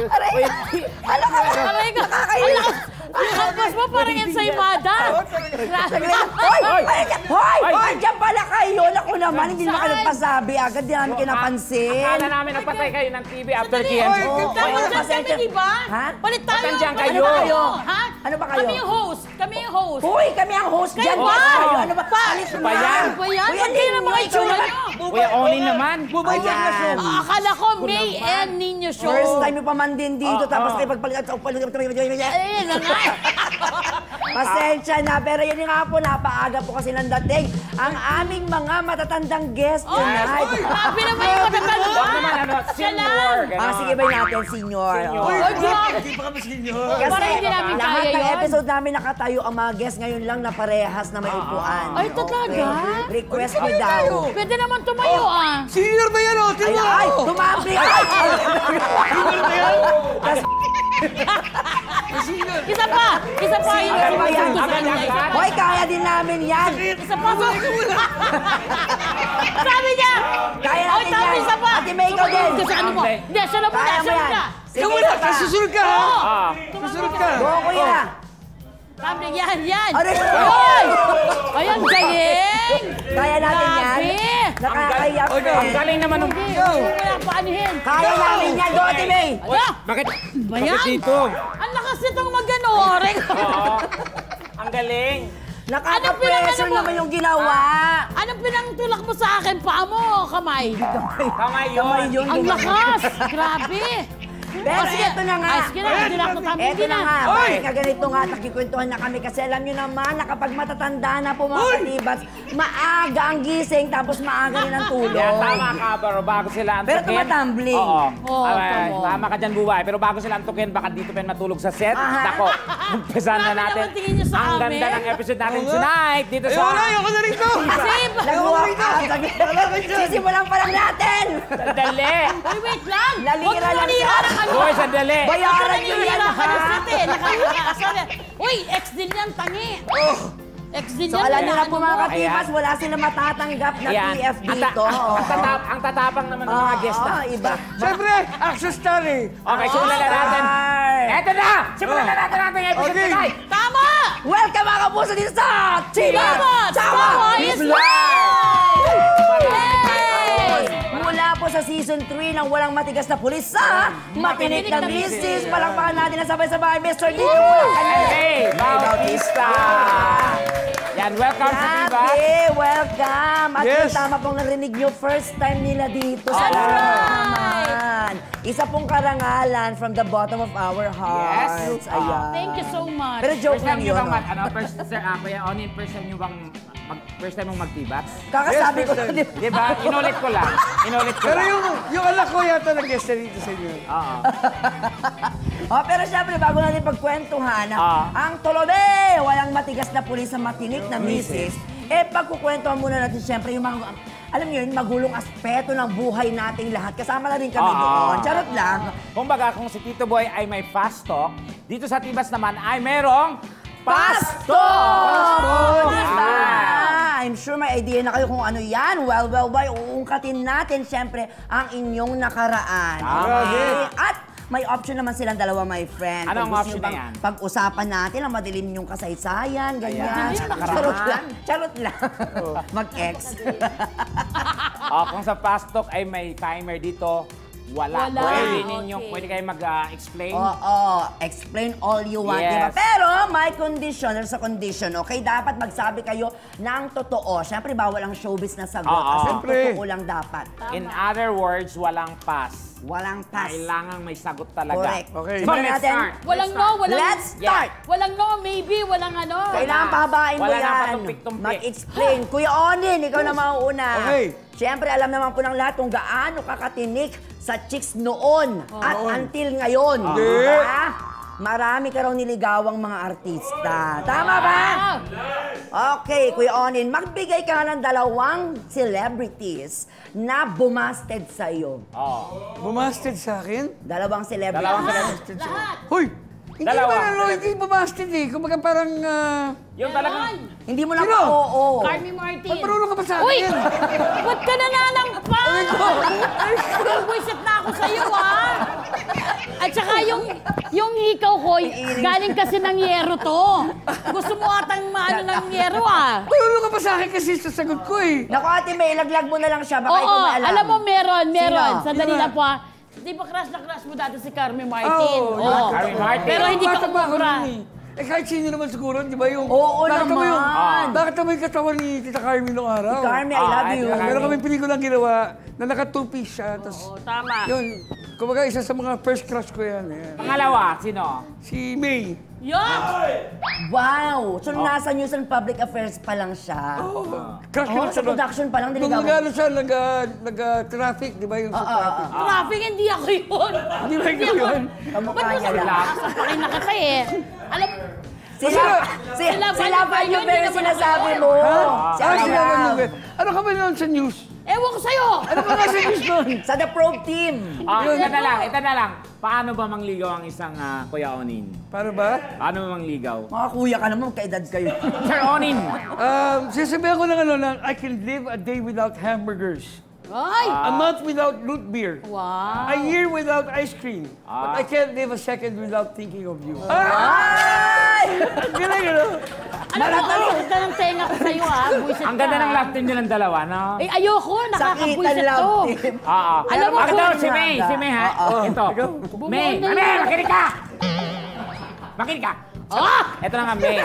Aray! Alam ka! Aray ka! Nakakainis! Yung hampas mo parang ensaymada! Hoy! Hoy! Diyan pala kayo! Naku naman, hindi naman kayo nagpasabi agad. Di namin kinapansin. Akala namin nagpatay kayo ng TV after KMJ. Dapat dyan kami, di ba? Ha? Palit tayo! Nandiyan kayo. Ha? Ano ba kayo? Kami yung host! Kami yung host! Hoy! Kami ang host dyan! ba? Ano ba? Alis Ano ba yan? Ano ba yan? Uy, Ba't kayo na mga itsura nyo? Kuya Oni naman. Ayan. Akala ko May and Nino show. First time yung paman din dito, tapos kayo pagpalit at Ayun na nga. pasensya na, pero yun nga po, napaaga po kasi ng dating ang aming mga matatandang guest tonight. Grabe naman yung matatanda. Huwag naman senior. Sige ba natin, senior? Hindi pa kami senior. Kasi Parang hindi namin lahat kaya ng yun. episode namin nakatayo, ang mga guest ngayon lang na parehas na may upuan. Ay, talaga? Okay. Request nyo daw. Pwede naman tumayo ah. Senior ba yan, oh? Ay, tumabli ka! Senior ba yan? Isa pa! Isa pa yung Ano ba yan? Isa Hoy, kaya din namin yan! pa! Sabi niya! Kaya Oy, natin sabi yan! isa pa! Ate May, ikaw din! Kasi ano mo? Hindi, siya na muna! Kaya mo Siya yan! muna! Sige, Ikaw muna, isa pa. susunod ka, ha? Susunod ka. Go, kuya! Sabi, yan! Ano yun? Ayun! Ayan, galing! Kaya natin yan? Grabe! Nakakaiyak Ang eh. galing naman nung... Hindi, wala paanihin. Kaya namin yan, go, Ate May! Ano? Bakit? Ba yan? Bakit dito? Ang lakas nitong magano, Rek. Oo. Ang galing. Nakaka-pressure naman yung ginawa! Anong pinangtulak mo sa akin? Paa mo o kamay? Kamay yun. Kamay yun. Ang lakas! Grabe! Pero ito na nga. Ay, sige na, hindi na ako tama. Ito na nga. Bakit nga ganito nga, nakikwentuhan na kami kasi alam nyo naman na kapag matatanda na po mga katibats, maaga ang gising tapos maaga rin ang tulog. Yan, tama ka, pero bago sila antukin. Pero tumatumbling. Oo. Oo, tama. Tama ka dyan, buhay. Pero bago sila antukin, baka dito pa matulog sa set. Nako, umpisan na Grabe natin. naman tingin niyo sa Ang amin. ganda ng episode natin tonight. Dito sa... Wala, ayoko na rito. Save! Nag-walk out. Sisimulan pa lang natin. Sandali. Uy, wait lang! Nalira Huwag mo lang manira siya. ng ano. Hoy, sandali. Bayaran nyo yan, Nanira ka ha? na set eh. Nakakasal eh. Uy, ex din yan, tangi. Ex din So yan. alam nyo na ano po mga mo? katibats, wala silang matatanggap na Ayan. PF dito. Ang tatapang naman ng mga guest na. Iba. Siyempre, action star eh. Okay, simulan na natin. Eto na! Simulan na natin ang episode Okay. tonight. Tama! Welcome mga kapuso dito sa Tama! Tama is live! Mula po sa season 3 ng Walang Matigas na Pulis sa Matinik na Misis. Palakpakan natin na sabay-sabay, Mr. Nico Bulacan. Hey, Bautista! Yan, welcome sa Tibas. Grabe, welcome. At Yes. yung tama pong narinig nyo, first time nila dito sa naman. Isa pong karangalan from the bottom of our hearts. Yes. Ayan. Thank you so much. Pero joke First lang time nyo yun. bang Kuya Onin, first time nyo bang first time mong mag-Tibas? Kakasabi Yes, ko first na time. din. Di ba? Inulit ko lang. Pero yung anak ko yata nag-guest na dito sa inyo. Oo. Pero syempre, bago natin pagkwentuhan, ang Tolobe, walang matigas na pulis sa matinik na misis, pagkukwentuhan muna natin syempre yung mga, alam niyo yun, magulong aspeto ng buhay nating lahat. Kasama na rin kami doon. Charot lang. Kumbaga, kung si Tito Boy ay may fast talk, dito sa Tibas naman ay merong Pasto! Diba? I'm sure may idea na kayo kung ano yan. Well, boy, uungkatin natin syempre ang inyong nakaraan. Okay? At may option naman silang dalawa, my friend. Ano ang Kung gusto option nyo na bang yan? Pag-usapan natin ang madilim yung kasaysayan, ganyan. Ayan. Charot lang. Charot lang. Mag-ex. Kung sa fast talk ay may timer dito, wala. Wala. Pwede ninyo, Okay. pwede kayo mag-explain. Explain all you want, Yes. diba? Pero may condition, there's a condition, okay? Dapat magsabi kayo ng totoo. Siyempre, bawal ang showbiz na sagot. Kasi Siyempre. totoo lang dapat. In other words, walang pass. Walang pass. Kailangan may sagot talaga. Correct. Okay. So, Simulan let's natin. start. Walang no, walang... Let's start! Walang no, maybe, walang ano. Kailangan pahabain mo Wala nang yan. patumpik-tumpik. Mag-explain. Kuya Onin, ikaw na mauuna. Okay. Siyempre, alam naman po ng lahat kung gaano kakatinik sa chicks noon at until ngayon. Diba? Marami ka raw niligawang mga artista. Tama ba? Okay, Kuya Onin, magbigay ka ng dalawang celebrities na bumasted sa'yo. Bumasted sa akin? Dalawang celebrities. Dalawang celebrities. Lahat. Hoy! Hindi Dalawa. ba ano, hindi bumasted eh. Kumbaga parang... Yung talagang... Hindi mo lang Sino? oo. Carmi Martin. Ba't marunong ka ba sa Uy! akin? Ba't ka nananangpa? Wisit na ako sa'yo, ha? At saka yung hikaw ko, galing kasi ng yero to. Gusto mo atang maano ng yero ah. Tulungan ka pa sa akin kasi sa sagot ko eh. Naku, Ate May, laglag mo na lang siya. Baka Oo, ikaw maalam. alam mo meron. Sino? Sandali Sino? lang po ah. Di ba crush na crush mo dati si Carmen Martin? Oo, Oo. Carmen Martin. Pero hindi ka Bata pa ako umubra. nun eh. Eh kahit sino naman siguro, di ba yung... Oo Nakita mo yung- naman. Nakita mo yung katawan ni Tita Carmen noong araw. Carmen, I love you. Carmen. Meron kaming pelikulang ginawa na naka-two-piece siya. Tapos, Oo, tama. yun, kumbaga isa sa mga first crush ko yan. Pangalawa, sino? Si May. Yuck! Wow! So, nasa News and Public Affairs pa lang siya. Crush Oh, ko sa production pa lang, Nung diligawan. nag-ano siya, nag-traffic, di ba yung sa traffic? Traffic, hindi ako yun. Hindi ba ikaw yun? Kamukha Ba't mo niya lang. sasapakin na kita eh? Alam mo, Sila Sila ba yun, yung hindi pero naman sinasabi ako. mo? Ah, Si sila Arab. ba? Ano ka ba noon sa news? ewan ko sa'yo. Ano ka nga sa news noon? Sa The Probe Team. Ito na lang. Paano ba mangligaw ang isang Kuya Onin? Para ba? Paano ba mangligaw? Mga kuya ka naman, kaedad kayo. Sir Onin! Sinasabihan ko ng ano na, I can live a day without hamburgers. Ay! A month without root beer. Wow. A year without ice cream. But I can't live a second without thinking of you. Ay! Galing, ano? Alam mo, ang ganda ng tenga ko sa'yo ah. Buisit Ang ganda ka. ng love team nilang dalawa, no? Eh, ayoko. Sakitan Nakakabuisit to. love team. Oo. Alam mo, Ito, kung- si May ha? Ito. May, Bumuo na May, yun. makinig ka! Makinig ka! Ah! Ito na nga, May.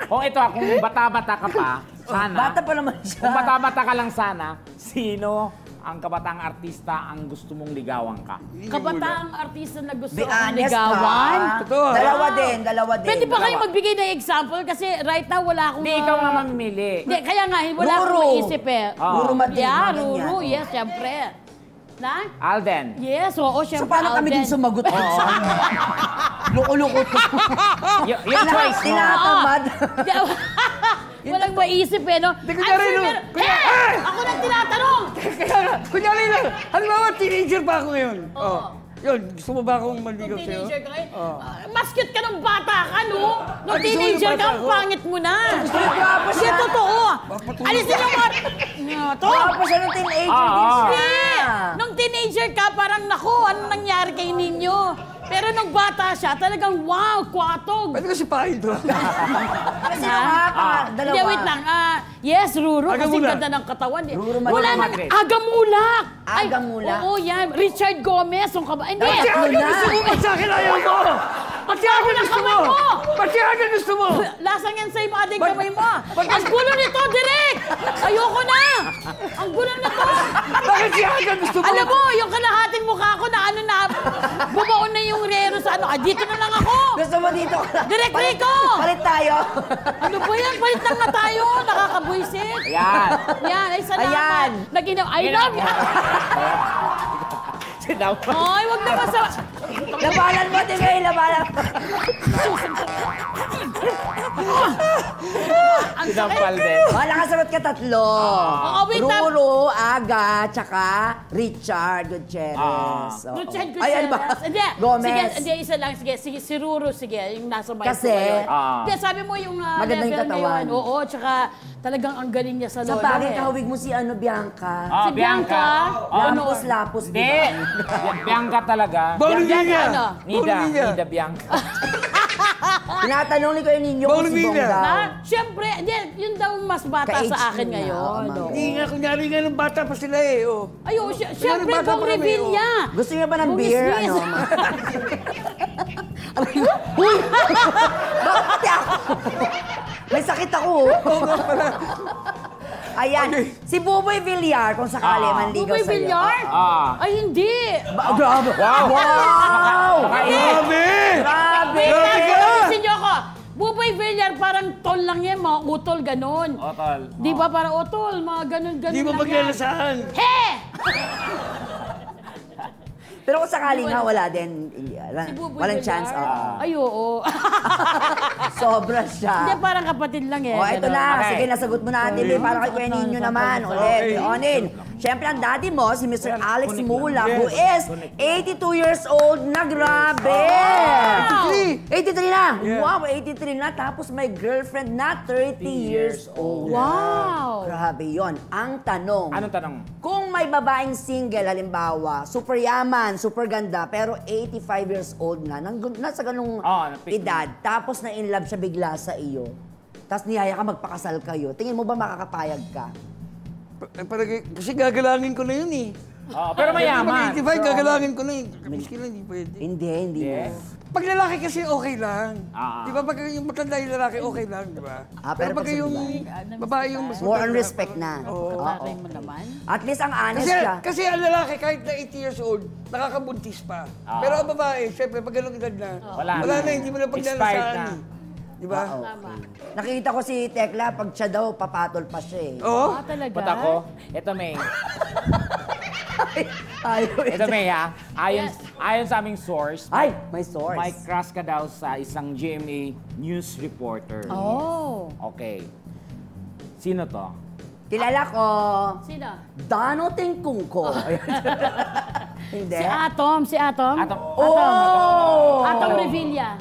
Kung ito, kung bata-bata ka pa, sana. Bata pa naman siya. Kung bata-bata ka lang sana, sino ang kabataang artista ang gusto mong ligawan ka? Kabataang artista na gusto Be akong honest ligawan. ha. Totoo, ha? Dalawa din. Pwede ba kayo magbigay ng example? Kasi right now wala akong... Hindi, ikaw nga mamimili. Hindi, kaya nga, wala akong Ruru. maisip eh. Ruru Madrid, Yeah, mga ganyan. Ruru, yes, syempre. Na? Alden. Yes, oo, So, syempre. paano kami din Alden. sumagot? Loko-loko to. Yung choice mo. Tinatamad. Hindi, walang maisip eh, no? Hindi, kunyari, no? Ako nang tinatanong! Kaya nga, kunyari lang, halimbawa, teenager pa ako ngayon. Oh. Yun, gusto mo ba akong maligaw Nung sa'yo? teenager ka ngayon, mas cute ka nung bata ka, no? Nung Ay, gusto mo yung teenager ka, bata ang ko? pangit mo na. Guwapo Kasi siya. totoo. Papatulog Alisin ka. yung mga... To? Guwapo siya nung teenager din siya. Hindi! Nung teenager ka, parang naku, ano nangyari kay ninyo? Pero nung bata siya, talagang wow, kwatog. Pwede ko si Pahin to. Kasi Ha? dalawa. Hindi, wait lang. Yes, Ruru, kasi Agamulak. ganda ng katawan. Ruru Wala nang Madrid. Agamulak! Ay, Agamulak? Oo, yan. Richard Gomez, yung kaba... Hindi! Pati Tatlo aga na. gusto mo, pati akin ayaw mo! Pati aga gusto mo! kamay mo! Pati aga gusto mo! Lasang yan sa iba ating Ba't- kamay mo. ba't- Ang gulo nito, direk! Ayoko na! Ang gulo nito! Bakit si aga gusto mo? Alam mo, yung kalahating mukha ko na ano na, bumaon na yung rero sa ano. Ah, dito na lang ako! Gusto mo dito? Direk Rico! Palit tayo. Ano ba yan? Palit lang na tayo! Nakakabuisit! Yan. Yan, ay salamat. Ayan. I love you. Sinawa. Ay, wag naman sa... Labanan mo, Timay, labanan. Ang Sinampal sakit. din. Wala ka sagot ka tatlo. Oo, wait lang. Ruru, Aga, tsaka Richard Gutierrez. Oo. Richard Ay, ano ba? Gutierrez. Hindi, Gomez. sige, hindi, isa lang. Sige, si Ruru, sige, yung nasa mic Kasi? ko ngayon. Ah. Hindi, sabi mo yung Maganda yung level katawan. ngayon. Oo, tsaka talagang ang galing niya sa Sa lolo. bagay kahawig mo si ano, Bianca. Si Bianca. Lapos-lapos, di Hindi. ba? Bianca talaga. Bawal Bianca, niya! ano? Nida Bianca. Tinatanong ni Kuya Ninyo kung si Bawal Bong niya. daw. Na, siyempre, hindi, yun daw mas bata Ka-age sa akin niya, ngayon. oo, Oo. Hindi nga, kunyari nga ng bata pa sila eh. Oh. Ayun, siyempre, bata Bong pa kami, Revilla. Gusto niya ba ng Bong beer? Isnis. Ano? Uy! Bakit ako? May sakit ako. Ayan, si Buboy Villar, kung sakali manligaw Buboy sa'yo. Villar? Ay, hindi. Grabe! Wow! Wow! Grabe! Grabe! Grabe ka! Ayusin niyo ako. Buboy Villar, parang tol lang yan, mga utol, ganon. Otol. Di ba parang utol, mga ganon-ganon Di mo lang yan. paglalasahan. He! Pero kung sakali nga, wala din. Si Buboy Walang Villar? chance. Oo. Ay, oo. Sobra Hindi, siya. parang kapatid lang eh. O, eto ganon. na. Okay. Sige, nasagot mo na, Ate Lee. Para kay Kuya Ninyo naman. Ulit. Okay. Onin. Siyempre, ang daddy mo, si Mr. Alex Mula, who is 82 years old na, grabe! 83 na! Wow, 83 na. Tapos may girlfriend na 30 years old. Wow! Grabe yon. Ang tanong, Anong tanong? kung may babaeng single, halimbawa, super yaman, super ganda, pero 85 years old na, nasa ganung na-pick edad, tapos na in love siya bigla sa iyo, tapos niyaya ka magpakasal kayo, tingin mo ba makakapayag ka? Kasi gagalangin ko na yun eh. Pero mayaman. Pag 85, gagalangin ko na yun. Miski lang, hindi pwede. Hindi Yes. mo. Pag lalaki kasi okay lang. Ah. Di ba? Pag yung matanda yung lalaki, okay lang, di ba? Pero Pag pag sa yung babae yung mas More on matanda. respect na. Tatay mo naman. At least ang honest Kasi, ka. kasi ang lalaki, kahit na 80 years old, nakakabuntis pa. Pero ang babae, syempre, pag ganung edad na, Wala na, na. hindi mo na Expired paglalasaan. na. Di ba? Tama. Nakikita ko si Tekla, pag siya daw, papatol pa siya eh. Oo. Ah, talaga? Ba't ako? Ito, May. Ayaw Ito, May, ha? Ayon sa aming source, Ay, may source. may crush ka daw sa isang GMA news reporter. Oh. Okay. Sino to? Kilala ko, Sino? Dano Tingkungko. Hindi. Si Atom. Atom. Oh! Atom Revilla.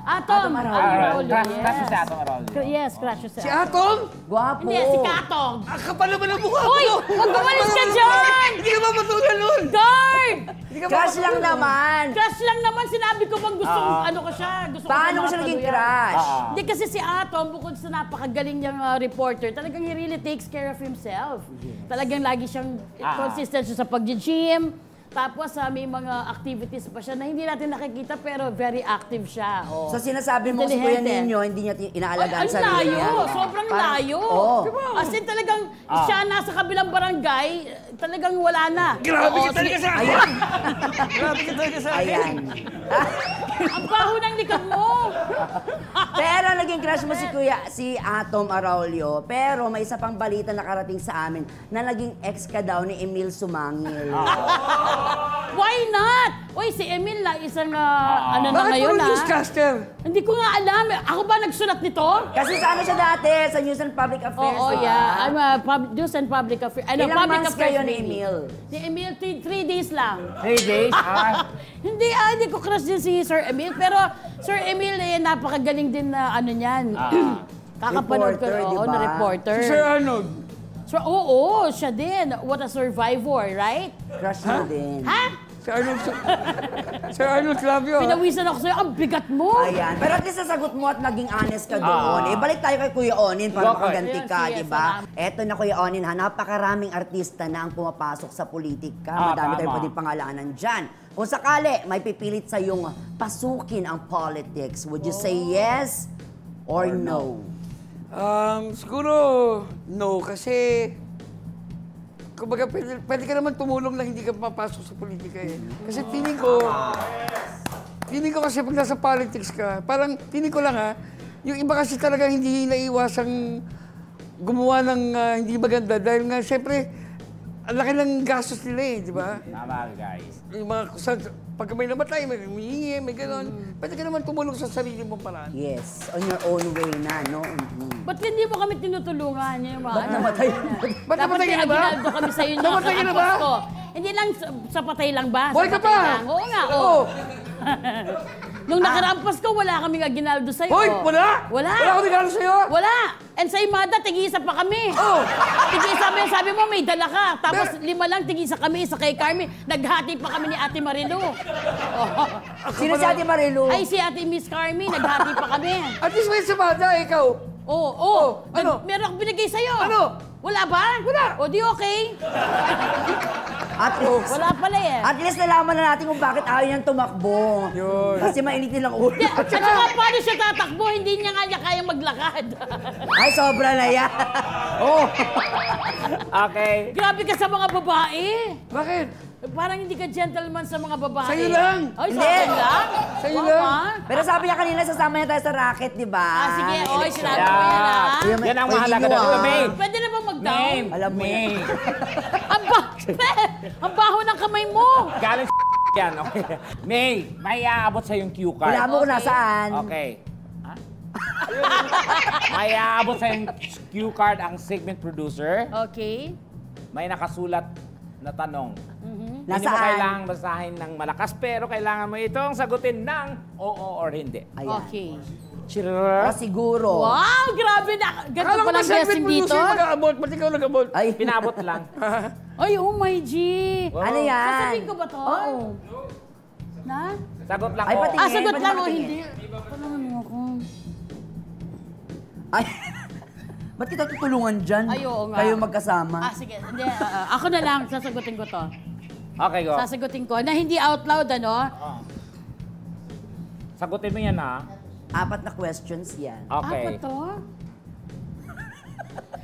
Atom. Araulio. Crush mo si Atom Arol. Yes, crush siya. Si Atom? Gwapo. Hindi, si Katong. Ang kapal naman ang mukha Uy! mo! Huwag umalis ka dyan! Hindi ka ba matulan nun? Guard! Hindi ka ba Crush lang matulan? naman. Crush lang naman. Sinabi ko bang gusto ano ko siya. Gusto ko Paano mo siya naging crush? Hindi kasi si Atom, bukod sa napakagaling niyang reporter, talagang he really takes care of himself. Talagang lagi siyang consistent siya sa pag-gym. Tapos may mga activities pa siya na hindi natin nakikita pero very active siya. Oh. So sinasabi mo si Kuya Intelihente. Ninyo, hindi niya inaalagaan Ang sa sarili niya. layo, sobrang Parang- layo. Oo. As in talagang siya nasa kabilang barangay, talagang wala na. Grabe Oo, ka talaga sige. sa akin! Ayan. Grabe ka talaga sa akin! Ayan. Ang baho ng likod mo. Pero naging crush mo si Atom Araulio. Pero may isa pang balita na karating sa amin na naging ex ka daw ni Emil Sumangil. Why not? Uy, si Emil na isang ano na Bakit ngayon puro newscaster? Hindi ko nga alam. Ako ba nagsulat nito? Kasi sa ano siya dati? Sa News and Public Affairs. Oo, diba? yeah. I'm a news and public affairs. Ano, Ilang public months affairs kayo ni lady. Emil? Ni Emil, 3 days lang. 3 days? Hindi ko crush din si Sir Emil. Pero Sir Emil, napakagaling din na ano niyan. Kakapanood ko, Reporter, oo, diba? na reporter. Si Sir Arnold. So, oo, siya din. What a survivor, right? Crush mo din. Ha? Sir Arnold Clavio. Pinawisan ako sa'yo. Ang bigat mo. Ayan. Pero at least nasagot mo at naging honest ka doon. Balik tayo kay Kuya Onin para Okay. makaganti ka, Yes, di ba? salamat. Eto na Kuya Onin ha, napakaraming artista na ang pumapasok sa politika. Madami tayong tama. pwedeng pangalanan dyan. Kung sakali, may pipilit sa yung pasukin ang politics, would you say yes or no? Siguro, no. Kasi, kumbaga, pwede ka naman tumulong na hindi ka mapasok sa politika eh. Kasi feeling ko kasi pag nasa politics ka, parang feeling ko lang ha, yung iba kasi talaga hindi naiwasang gumawa ng hindi maganda dahil nga siyempre, ang laki ng gastos nila eh, di ba? Tama, guys. Yung mga, pagka may namatay, may humihingi, may gano'n, pwede ka naman tumulong sa sarili mong paraan. Yes, on your own way na, no? Ba't hindi mo kami tinutulungan? Yung mga, Ba't namatay? Ba't namatay ka na ba? Dapat kami sa inyo. Namatay ka na ba? Ko. Hindi lang sa patay lang ba? Buhay Sa ka patay pa! lang. Oo nga, Oo. oo. Nung nakarampas ko, wala kaming aginaldo sa'yo. Hoy, wala? Wala. Wala akong regalo sa'yo? Wala. And sa Imada, tig-isa pa kami. Oo. Tig-isa sabi mo, may dala ka. Tapos 5 lang, tig-isa kami, isa kay Carmi. Naghati pa kami ni Ate Marilu. Oh. Sino si Ate Marilu? Ay, si Ate Miss Carmi, naghati pa kami. At least may sabada, ikaw. Oo. Ano? Meron akong binigay sa'yo. Ano? Wala ba? Wala. O di okay. At least, Wala pala eh. at least nalaman na natin kung bakit ayaw niyang tumakbo. Yun. Kasi mainit nilang ulo. At saka paano siya tatakbo? Hindi niya nga niya kayang maglakad. Ay, sobra na yan. Oh. Okay. Grabe ka sa mga babae. Bakit? Parang hindi ka gentleman sa mga babae. Sa'yo lang. Ay, Hindi. sa akin lang? Sa'yo Wow, lang. ah. Pero sabi niya kanina, sasama niya tayo sa racket, di ba? Sige, oy, Eleksyon. sinabi ko yan, ha? Kuya, Yan ang Kuya mahalaga Gino, doon. ah. May. Pwede na ba mag-down? Name. Alam mo May. Ang baho ng kamay mo. Galing yan, okay. May, may aabot sa yung cue card. Wala mo kung nasaan. Okay. Ha? May aabot sa yung cue card ang segment producer. Okay. May nakasulat na tanong. Hindi mo Nasaan? kailangang basahin ng malakas, pero kailangan mo itong sagutin ng oo or hindi. Ayan. Okay. O siguro. Wow, grabe na. Ganito Akala ko palang ba segment guessing dito. producer nag-aabot? Ba't ikaw nag-aabot? Ay, Pinabot lang. Ay, oh my G. ano yan? Sasabihin ko ba to? Oo. Na? Sagot lang Ay, ko. patingin. Sagot pwede lang o patingin. hindi? Tulungan mo ako. Ay, ba't kita tutulungan dyan? Ay, oo nga. Kayo magkasama. Sige. Hindi, ako na lang. Sasagutin ko to. Okay, go. Sasagutin ko. Na hindi out loud, ano? Sagutin mo yan, ha? 4 na questions yan. Okay. Ako to?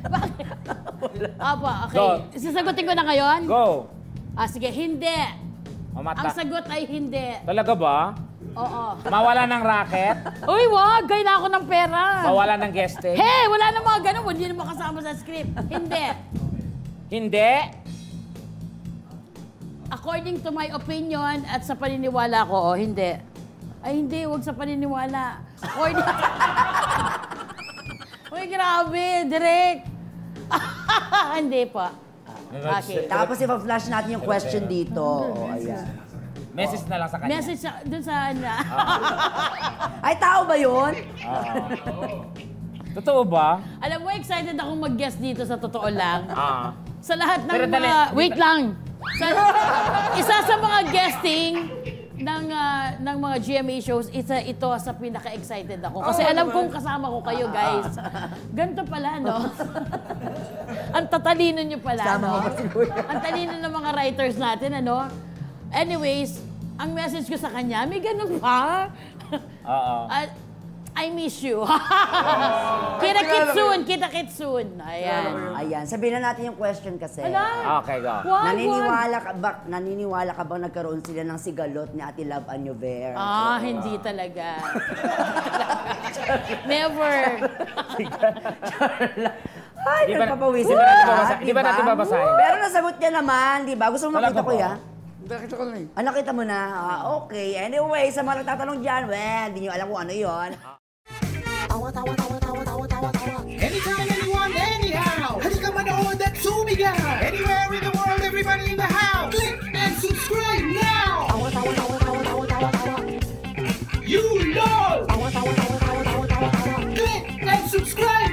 Bakit? Apa, okay. Go. Sasagutin ko na ngayon? Go. Sige, hindi. Mamata. Ang sagot ay hindi. Talaga ba? Oo. Mawala ng racket? Uy, wag! Kailangan ko ng pera. Mawala ng guesting? Hey, wala na mga ganun. Hindi na makasama sa script. Hindi. Hindi? According to my opinion at sa paniniwala ko, hindi. Ay, hindi. Huwag sa paniniwala. According... Uy, grabe. Direct. Hindi pa. Okay. Tapos ipa-flash natin yung question dito. O, ayan. Message na lang sa kanya. Message dun sa Ay, tao ba yun? Totoo ba? Alam mo, excited akong mag-guest dito sa totoo lang. Sa lahat ng Pero dali. mga... Wait lang. Isa sa mga guesting ng mga GMA shows, ito sa pinaka-excited ako. Kasi alam kong kasama ko kayo, guys. Ganito pala, no? Ang tatalino nyo pala, Sama no? mo ba siguro? Ang talino ng mga writers natin, ano? Anyways, ang message ko sa kanya, may ganun pa? Oo. I miss you. Kita-kits soon, kita-kits soon. Ayan. Ayan, sabihin na natin yung question kasi. Ala, Okay, go. wag. Naniniwala ka bang nagkaroon sila ng sigalot ni Ate Love Anyover? Hindi talaga. Never. Ay, Di ba- nagpapawisin Di ba natin babasa- ka, di ba natin babasahin? Pero nasagot niya naman, di ba? Gusto mo Talaga makita ko ba? ya? Nakita ko lang eh. Nakita mo na? Okay. Anyway, sa mga nagtatanong dyan, well, hindi nyo alam kung ano yon. Anytime, anyone, anyhow. Halika manood at sumigaw. Anywhere in the world, everybody in the house. Click and subscribe now. You know. Click and subscribe